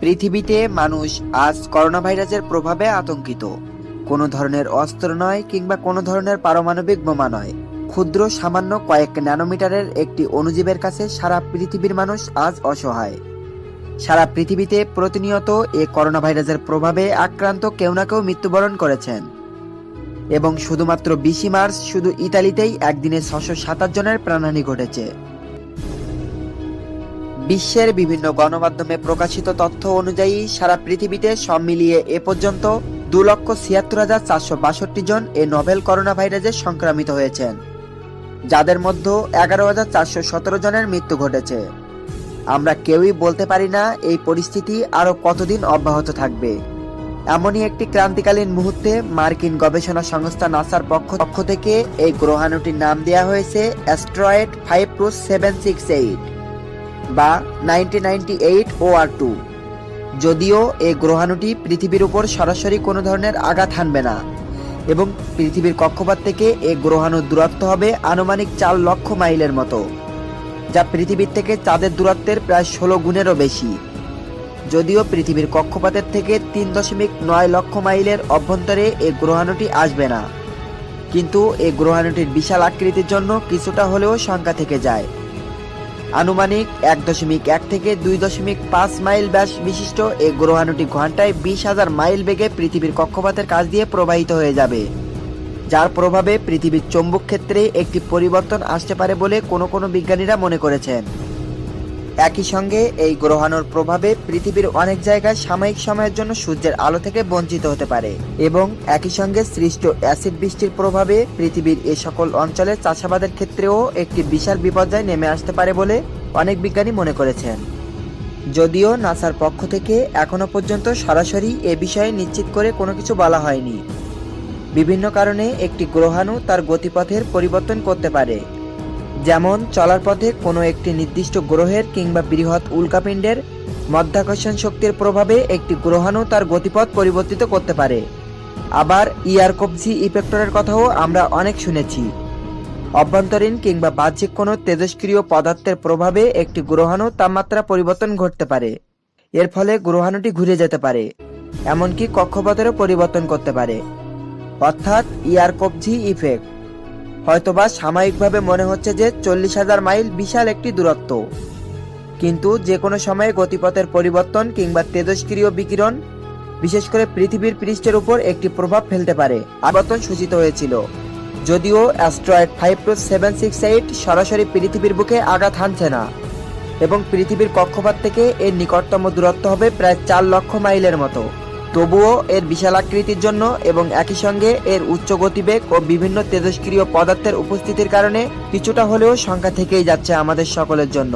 পৃথিবীতে মানুষ আজ করোনা ভাইরাসের প্রভাবে আতঙ্কিত। কোনো ধরনের অস্ত্র নয় কিংবা কোনো ধরনের পারমাণবিক বোমা নয়, ক্ষুদ্র সামান্য কয়েক ন্যানোমিটারের একটি অণুজীবের কাছে সারা পৃথিবীর মানুষ আজ অসহায়। সারা পৃথিবীতে প্রতিনিয়ত এই করোনা ভাইরাসের প্রভাবে আক্রান্ত কেউ না কেউ মৃত্যুবরণ করেছেন এবং শুধুমাত্র 20 মার্চ শুধু ইতালিতেই একদিনে 627 জনের প্রাণহানি ঘটেছে। বিশ্বের বিভিন্ন গণমাধ্যমে প্রকাশিত তথ্য অনুযায়ী সারা পৃথিবীতে সব মিলিয়ে এ পর্যন্ত 2,76,462 জন এই নভেল করোনা ভাইরাসে সংক্রমিত হয়েছেন, যাদের মধ্যে 11,417 জনের মৃত্যু ঘটেছে। আমরা কেউই বলতে পারি না এই পরিস্থিতি আরও কতদিন অব্যাহত থাকবে। এমনই একটি ক্রান্তিকালীন মুহূর্তে মার্কিন গবেষণা সংস্থা নাসার পক্ষ থেকে এই গ্রহাণুটির নাম দেওয়া হয়েছে অ্যাস্টেরয়েড 52768 বা 1998 OR2। যদিও এই গ্রহাণুটি পৃথিবীর উপর সরাসরি কোনো ধরনের আঘাত হানবে না এবং পৃথিবীর কক্ষপথ থেকে এই গ্রহাণুর দূরত্ব হবে আনুমানিক 4 লক্ষ মাইলের মতো, যা পৃথিবীর থেকে চাঁদের দূরত্বের প্রায় 16 গুণেরও বেশি। যদিও পৃথিবীর কক্ষপথের থেকে 3.9 লক্ষ মাইলের অভ্যন্তরে এই গ্রহাণুটি আসবে না, কিন্তু এই গ্রহাণুটির বিশাল আকৃতির জন্য কিছুটা হলেও শঙ্কা থেকে যায়। আনুমানিক 1.1 থেকে 2.5 মাইল ব্যাস বিশিষ্ট এই গ্রহাণুটি ঘন্টায় 20,000 মাইল বেগে পৃথিবীর কক্ষপথের কাছ দিয়ে প্রবাহিত হয়ে যাবে, যার প্রভাবে পৃথিবীর চৌম্বক ক্ষেত্রে একটি পরিবর্তন আসতে পারে বলে কোনো বিজ্ঞানীরা মনে করেছেন। একই সঙ্গে এই গ্রহাণুর প্রভাবে পৃথিবীর অনেক জায়গায় সাময়িক সময়ের জন্য সূর্যের আলো থেকে বঞ্চিত হতে পারে এবং একই সঙ্গে সৃষ্ট অ্যাসিড বৃষ্টির প্রভাবে পৃথিবীর এই সকল অঞ্চলে চাষাবাদের ক্ষেত্রেও একটি বিশাল বিপর্যয় নেমে আসতে পারে বলে অনেক বিজ্ঞানী মনে করেছেন। যদিও নাসার পক্ষ থেকে এখনো পর্যন্ত সরাসরি এ বিষয়ে নিশ্চিত করে কোনো কিছু বলা হয়নি। বিভিন্ন কারণে একটি গ্রহাণু তার গতিপথের পরিবর্তন করতে পারে, যেমন চলার পথে কোনো একটি নির্দিষ্ট গ্রহের কিংবা বৃহৎ উল্কাপিণ্ডের মাধ্যাকর্ষণ শক্তির প্রভাবে একটি গ্রহাণু তার গতিপথ পরিবর্তিত করতে পারে। আবার ইয়ারকোভজি ইফেক্টরের কথাও আমরা অনেক শুনেছি। অভ্যন্তরীণ কিংবা বাহ্যিক কোনো তেজস্ক্রিয় পদার্থের প্রভাবে একটি গ্রহাণু তাপমাত্রা পরিবর্তন ঘটতে পারে। এর ফলে গ্রহাণুটি ঘুরে যেতে পারে, এমনকি কক্ষপথেরও পরিবর্তন করতে পারে, অর্থাৎ ইয়ারকোভজি ইফেক্ট। হয়তোবা সাময়িকভাবে মনে হচ্ছে যে 40,000 মাইল বিশাল একটি দূরত্ব, কিন্তু যে কোনো সময়ে গতিপথের পরিবর্তন কিংবা তেজস্ক্রিয় বিকিরণ বিশেষ করে পৃথিবীর পৃষ্ঠের উপর একটি প্রভাব ফেলতে পারে। আবর্তন সূচিত হয়েছিল। যদিও অ্যাস্টেরয়েড 52768 সরাসরি পৃথিবীর বুকে আঘাত হানছে না এবং পৃথিবীর কক্ষপথ থেকে এর নিকটতম দূরত্ব হবে প্রায় 4 লক্ষ মাইলের মতো, তবুও এর বিশাল আকৃতির জন্য এবং একই সঙ্গে এর উচ্চ গতিবেগ ও বিভিন্ন তেজস্ক্রিয় পদার্থের উপস্থিতির কারণে কিছুটা হলেও শঙ্কা থেকেই যাচ্ছে আমাদের সকলের জন্য।